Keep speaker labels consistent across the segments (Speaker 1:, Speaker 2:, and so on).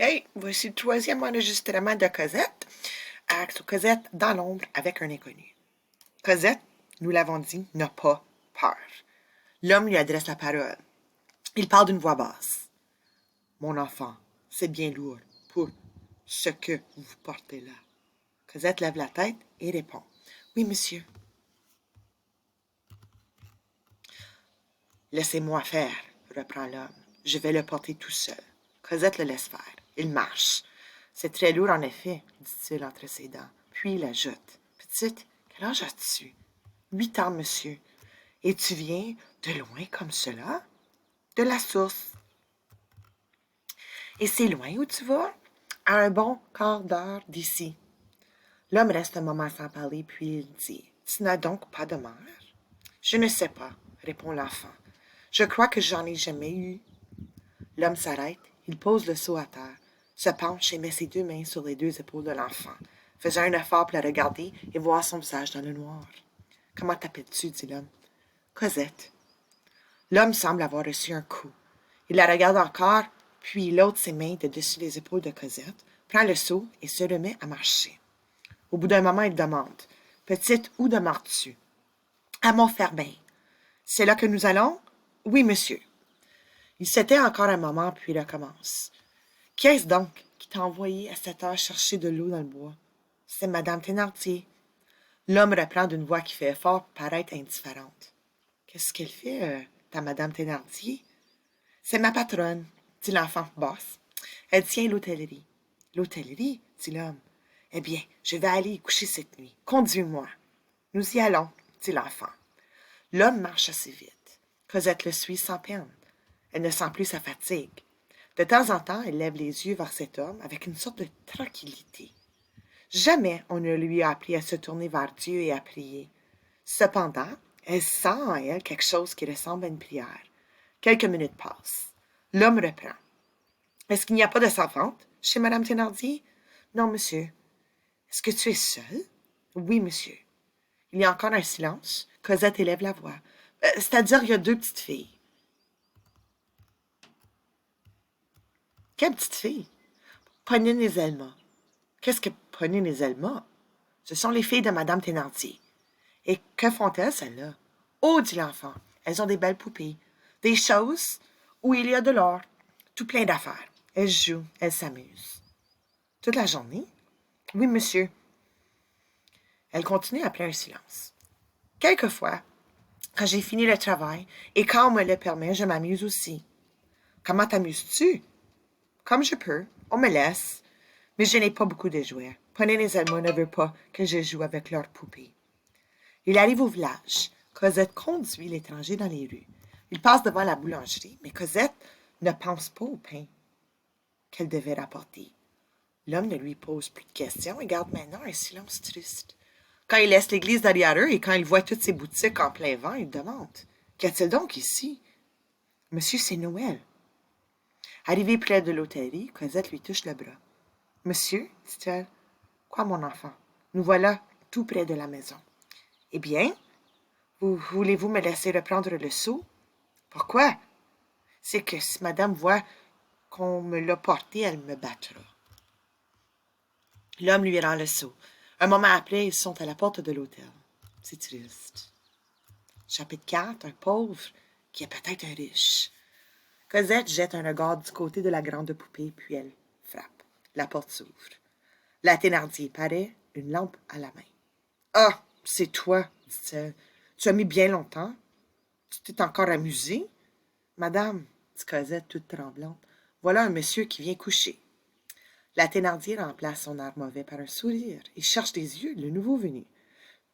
Speaker 1: Hey, voici le troisième enregistrement de Cosette. Cosette dans l'ombre avec un inconnu. Cosette, nous l'avons dit, n'a pas peur. L'homme lui adresse la parole. Il parle d'une voix basse. Mon enfant, c'est bien lourd pour ce que vous portez là. Cosette lève la tête et répond. Oui, monsieur. Laissez-moi faire, reprend l'homme. Je vais le porter tout seul. Cosette le laisse faire. Il marche. C'est très lourd, en effet, dit-il entre ses dents. Puis il ajoute. Petite, quel âge as-tu? 8 ans, monsieur. Et tu viens de loin comme cela? De la source. Et c'est loin où tu vas? À un bon quart d'heure d'ici. L'homme reste un moment sans parler, puis il dit. Tu n'as donc pas de mère? Je ne sais pas, répond l'enfant. Je crois que j'en ai jamais eu. L'homme s'arrête, il pose le seau à terre, se penche et met ses deux mains sur les deux épaules de l'enfant, faisant un effort pour la regarder et voir son visage dans le noir. Comment t'appelles-tu? Dit l'homme. Cosette. L'homme semble avoir reçu un coup. Il la regarde encore, puis il ôte ses mains de dessus les épaules de Cosette, prend le seau et se remet à marcher. Au bout d'un moment, il demande. Petite, où demeures-tu? À Montfermeil. C'est là que nous allons? Oui, monsieur. Il se tait encore un moment, puis il recommence. Qui est-ce donc qui t'a envoyé à cette heure chercher de l'eau dans le bois? C'est madame Thénardier. L'homme reprend d'une voix qui fait effort pour paraître indifférente. Qu'est-ce qu'elle fait, ta madame Thénardier? C'est ma patronne, dit l'enfant basse. Elle tient l'hôtellerie. L'hôtellerie, dit l'homme. Eh bien, je vais aller y coucher cette nuit. Conduis-moi. Nous y allons, dit l'enfant. L'homme marche assez vite. Cosette le suit sans peine. Elle ne sent plus sa fatigue. De temps en temps, elle lève les yeux vers cet homme avec une sorte de tranquillité. Jamais on ne lui a appris à se tourner vers Dieu et à prier. Cependant, elle sent en elle quelque chose qui ressemble à une prière. Quelques minutes passent. L'homme reprend. Est-ce qu'il n'y a pas de servante chez madame Thénardier? Non, monsieur. Est-ce que tu es seul? Oui, monsieur. Il y a encore un silence. Cosette élève la voix. C'est-à-dire, il y a deux petites filles. Quelle petite fille? Ponine et Zelma. Qu'est-ce que Ponine et Zelma? Ce sont les filles de madame Thénardier. Et que font-elles, celles-là? Oh, dit l'enfant, elles ont des belles poupées. Des choses où il y a de l'or. Tout plein d'affaires. Elles jouent, elles s'amusent. Toute la journée? Oui, monsieur. Elle continue après un silence. Quelquefois, quand j'ai fini le travail, et quand on me le permet, je m'amuse aussi. Comment t'amuses-tu? Comme je peux. On me laisse. Mais je n'ai pas beaucoup de jouets. Ponine et Zelma ne veulent pas que je joue avec leurs poupées. Il arrive au village. Cosette conduit l'étranger dans les rues. Il passe devant la boulangerie, mais Cosette ne pense pas au pain qu'elle devait rapporter. L'homme ne lui pose plus de questions et garde maintenant un silence triste. Quand il laisse l'église derrière eux et quand il voit toutes ces boutiques en plein vent, il demande. Qu'y a-t-il donc ici? Monsieur, c'est Noël. Arrivé près de l'hôtellerie, Cosette lui touche le bras. Monsieur, dit-elle. Quoi, mon enfant? Nous voilà tout près de la maison. Eh bien, voulez-vous me laisser reprendre le seau? Pourquoi? C'est que si madame voit qu'on me l'a porté, elle me battra. L'homme lui rend le seau. Un moment après, ils sont à la porte de l'hôtel. C'est triste. Chapitre 4, un pauvre qui est peut-être un riche. Cosette jette un regard du côté de la grande poupée, puis elle frappe. La porte s'ouvre. La Thénardier paraît, une lampe à la main. Ah, c'est toi, dit-elle. Tu as mis bien longtemps. Tu t'es encore amusée? Madame, dit Cosette toute tremblante, voilà un monsieur qui vient coucher. La Thénardier remplace son air mauvais par un sourire et cherche des yeux le nouveau venu.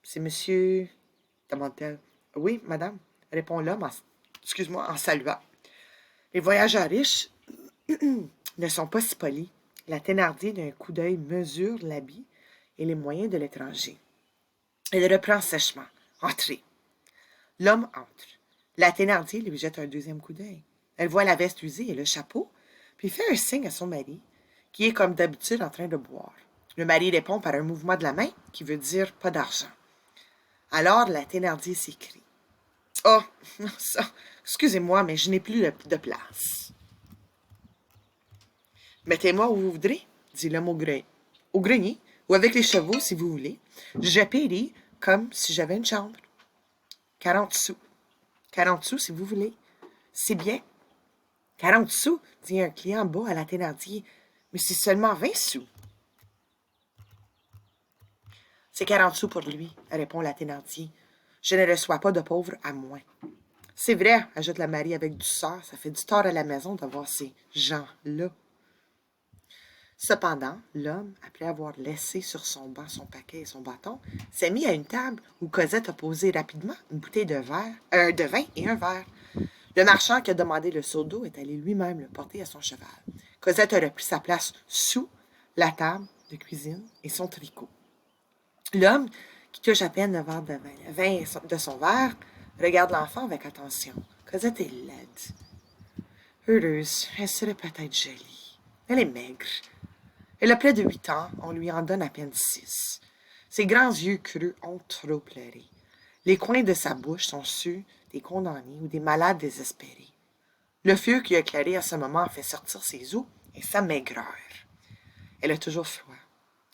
Speaker 1: C'est monsieur... demande-t-elle. Oui, madame, répond l'homme en saluant. Les voyageurs riches ne sont pas si polis. La Thénardier, d'un coup d'œil, mesure l'habit et les moyens de l'étranger. Elle reprend sèchement. Entrez. L'homme entre. La Thénardier lui jette un deuxième coup d'œil. Elle voit la veste usée et le chapeau, puis fait un signe à son mari, qui est comme d'habitude en train de boire. Le mari répond par un mouvement de la main qui veut dire pas d'argent. Alors la Thénardier s'écrie. Oh, ça, excusez-moi, mais je n'ai plus de place. Mettez-moi où vous voudrez, dit l'homme au grenier, ou avec les chevaux si vous voulez. Je paierai comme si j'avais une chambre. 40 sous. 40 sous si vous voulez. C'est bien. 40 sous, dit un client bas à la Thénardier. Mais c'est seulement 20 sous. C'est 40 sous pour lui, répond la Thénardier. Je ne reçois pas de pauvres à moins. C'est vrai, ajoute la Marie avec douceur, ça fait du tort à la maison d'avoir ces gens-là. Cependant, l'homme, après avoir laissé sur son banc son paquet et son bâton, s'est mis à une table où Cosette a posé rapidement une bouteille de vin et un verre. Le marchand qui a demandé le seau d'eau est allé lui-même le porter à son cheval. Cosette a repris sa place sous la table de cuisine et son tricot. L'homme, qui touche à peine le verre de vin de son verre, regarde l'enfant avec attention. Cosette est laide. Heureuse, elle serait peut-être jolie. Elle est maigre. Elle a près de 8 ans, on lui en donne à peine 6. Ses grands yeux creux ont trop pleuré. Les coins de sa bouche sont ceux des condamnés ou des malades désespérés. Le feu qui a éclairé à ce moment fait sortir ses os et sa maigreur. Elle a toujours froid.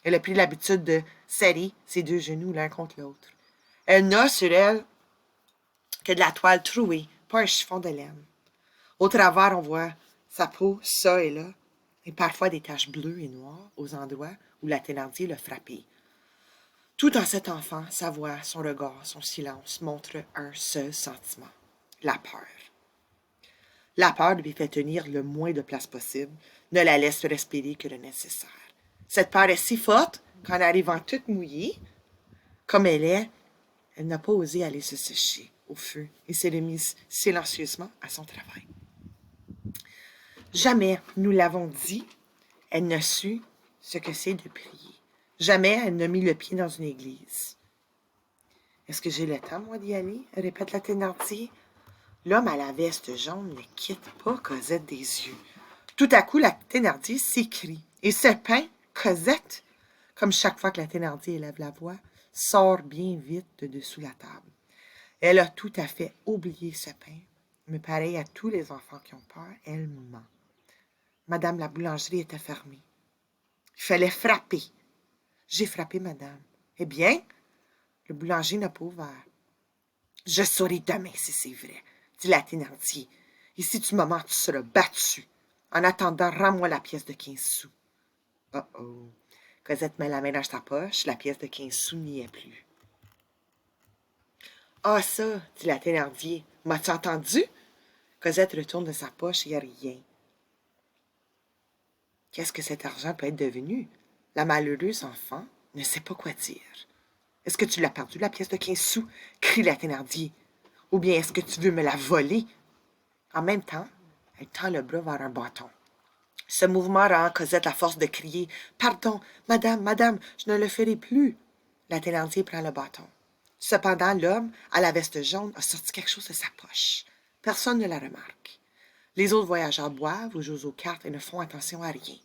Speaker 1: Elle a pris l'habitude de serrer ses deux genoux l'un contre l'autre. Elle n'a sur elle que de la toile trouée, pas un chiffon de laine. Au travers, on voit sa peau, ça et là, et parfois des taches bleues et noires aux endroits où la Thénardier l'a frappée. Tout en cet enfant, sa voix, son regard, son silence montrent un seul sentiment, la peur. La peur lui fait tenir le moins de place possible, ne la laisse respirer que le nécessaire. Cette peur est si forte qu'en arrivant toute mouillée, comme elle est, elle n'a pas osé aller se sécher au feu et s'est remise silencieusement à son travail. Jamais, nous l'avons dit, elle n'a su ce que c'est de prier. Jamais elle n'a mis le pied dans une église. Est-ce que j'ai le temps, moi, d'y aller? Répète la Thénardier. L'homme à la veste jaune ne quitte pas Cosette des yeux. Tout à coup, la Thénardier s'écrie et se peint Cosette, comme chaque fois que la Thénardier élève la voix, sort bien vite de dessous la table. Elle a tout à fait oublié ce pain, mais pareil à tous les enfants qui ont peur, elle ment. Madame, la boulangerie était fermée. Il fallait frapper. J'ai frappé, madame. Eh bien, le boulanger n'a pas ouvert. Je saurai demain si c'est vrai, dit la Thénardier. Et si tu me mens, tu seras battu. En attendant, rends-moi la pièce de 15 sous. Oh oh. Cosette met la main dans sa poche, la pièce de 15 sous n'y est plus. Ah ça, dit la Thénardier. M'as-tu entendu? Cosette retourne de sa poche et rien. Qu'est-ce que cet argent peut être devenu? La malheureuse enfant ne sait pas quoi dire. Est-ce que tu l'as perdu, la pièce de 15 sous? Crie la Thénardier. Ou bien est-ce que tu veux me la voler? En même temps, elle tend le bras vers un bâton. Ce mouvement rend Cosette la force de crier « Pardon, madame, madame, je ne le ferai plus !» La Thénardier prend le bâton. Cependant, l'homme, à la veste jaune, a sorti quelque chose de sa poche. Personne ne la remarque. Les autres voyageurs boivent ou jouent aux cartes et ne font attention à rien.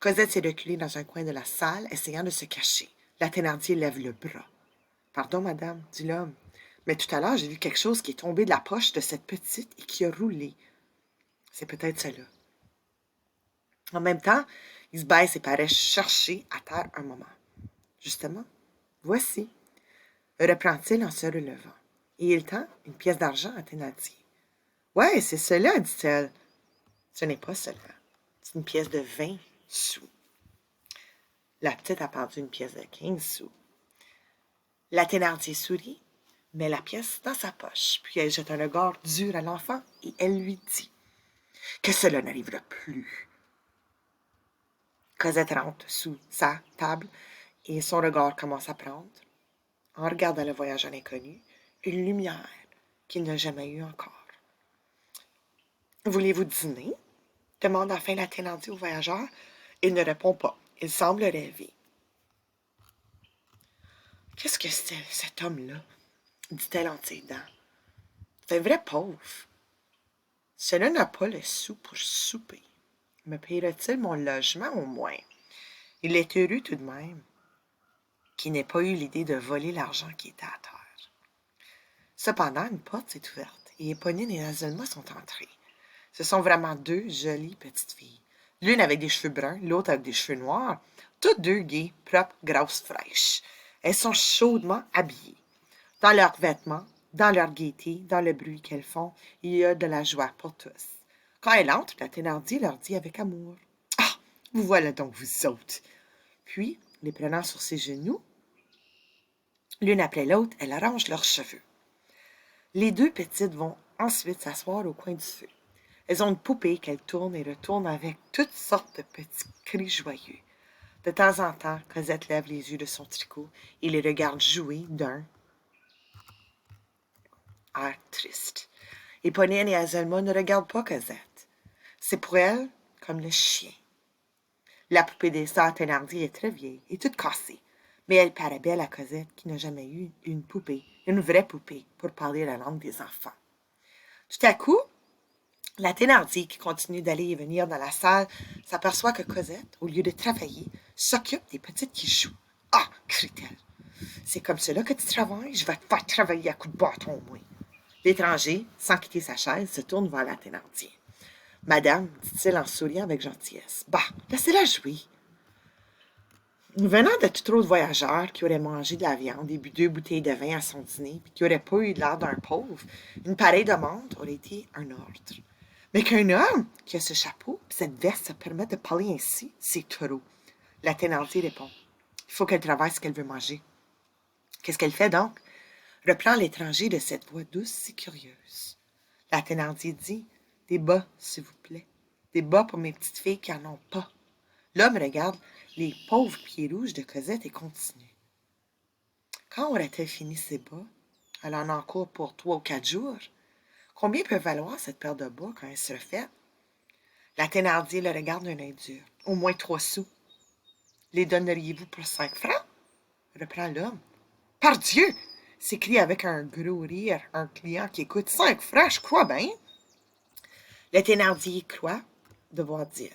Speaker 1: Cosette s'est reculée dans un coin de la salle, essayant de se cacher. La Thénardier lève le bras. « Pardon, madame, dit l'homme, mais tout à l'heure, j'ai vu quelque chose qui est tombé de la poche de cette petite et qui a roulé. C'est peut-être cela. » En même temps, il se baisse et paraît chercher à terre un moment. Justement, voici, reprend-il en se relevant. Et il tend une pièce d'argent à Thénardier. Ouais, c'est cela, dit-elle. Ce n'est pas cela. C'est une pièce de 20 sous. La petite a perdu une pièce de 15 sous. La Thénardier sourit, met la pièce dans sa poche, puis elle jette un regard dur à l'enfant et elle lui dit que cela n'arrivera plus. Cosette rentre sous sa table et son regard commence à prendre, en regardant le voyageur inconnu, une lumière qu'il n'a jamais eue encore. « Voulez-vous dîner? » demande enfin la Thénardier au voyageur. Il ne répond pas. Il semble rêver. « Qu'est-ce que c'est, cet homme-là? » dit-elle entre ses dents. « C'est un vrai pauvre. Cela n'a pas le sou pour souper. Me payera-t-il mon logement au moins? Il est heureux tout de même qu'il n'ait pas eu l'idée de voler l'argent qui était à terre. » Cependant, une porte s'est ouverte et Éponine et Azelma sont entrées. Ce sont vraiment deux jolies petites filles. L'une avec des cheveux bruns, l'autre avec des cheveux noirs. Toutes deux gaies, propres, grosses, fraîches. Elles sont chaudement habillées. Dans leurs vêtements, dans leur gaieté, dans le bruit qu'elles font, il y a de la joie pour tous. Quand elles entrent, la Thénardier leur dit avec amour: Ah, vous voilà donc, vous autres. Puis, les prenant sur ses genoux, l'une après l'autre, elle arrange leurs cheveux. Les deux petites vont ensuite s'asseoir au coin du feu. Elles ont une poupée qu'elles tournent et retournent avec toutes sortes de petits cris joyeux. De temps en temps, Cosette lève les yeux de son tricot et les regarde jouer d'un air triste. Éponine et Azelma ne regardent pas Cosette. C'est pour elles comme le chien. La poupée des sœurs Thénardier est très vieille et toute cassée, mais elle paraît belle à Cosette qui n'a jamais eu une poupée, une vraie poupée, pour parler la langue des enfants. Tout à coup, la Thénardier, qui continue d'aller et venir dans la salle, s'aperçoit que Cosette, au lieu de travailler, s'occupe des petites qui jouent. « Ah! » crie-t-elle. « C'est comme cela que tu travailles? Je vais te faire travailler à coups de bâton, moi. » L'étranger, sans quitter sa chaise, se tourne vers la Thénardier. « Madame, dit-il en souriant avec gentillesse, bah, laissez-la jouer. » Venant de tout autre voyageur qui aurait mangé de la viande et bu 2 bouteilles de vin à son dîner, puis qui aurait pas eu l'air d'un pauvre, une pareille demande aurait été un ordre. Mais qu'un homme qui a ce chapeau et cette veste se permette de parler ainsi, c'est trop. La Thénardier répond: « Il faut qu'elle travaille ce qu'elle veut manger. » « Qu'est-ce qu'elle fait donc? » reprend l'étranger de cette voix douce et curieuse. La Thénardier dit: « Des bas, s'il vous plaît. Des bas pour mes petites filles qui n'en ont pas. » L'homme regarde les pauvres pieds rouges de Cosette et continue: « Quand aura-t-elle fini ses bas? Elle en a encore pour 3 ou 4 jours. Combien peut valoir cette paire de bas quand elle se fait? » La Thénardier le regarde d'un œil dur. « Au moins 3 sous. »« Les donneriez-vous pour 5 francs? » reprend l'homme. « Pardieu! » s'écrie avec un gros rire un client qui écoute. « 5 francs, je crois bien. » Le Thénardier croit devoir dire: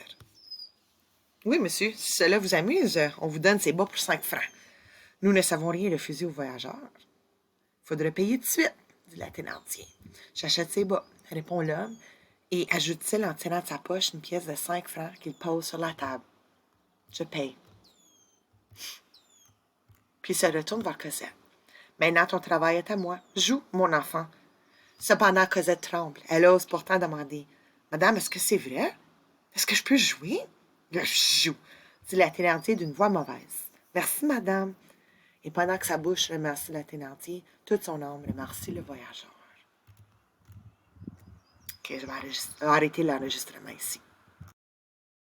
Speaker 1: « Oui, monsieur, si cela vous amuse, on vous donne ces bas pour 5 francs. Nous ne savons rien refuser aux voyageurs. »« Il faudrait payer tout de suite, » dit la Thénardier. « J'achète ces bas, » répond l'homme, et ajoute-t-il en tirant de sa poche une pièce de 5 francs qu'il pose sur la table. « Je paye. » Puis il se retourne vers Cosette. « Maintenant, ton travail est à moi. Joue, mon enfant. » Cependant, Cosette tremble. Elle ose pourtant demander: « Madame, est-ce que c'est vrai? Est-ce que je peux jouer? »« Je joue, » dit la Thénardier d'une voix mauvaise. « Merci, madame. » Et pendant que sa bouche remercie la Thénardier, toute son âme remercie le voyageur. Ok, je vais arrêter l'enregistrement ici.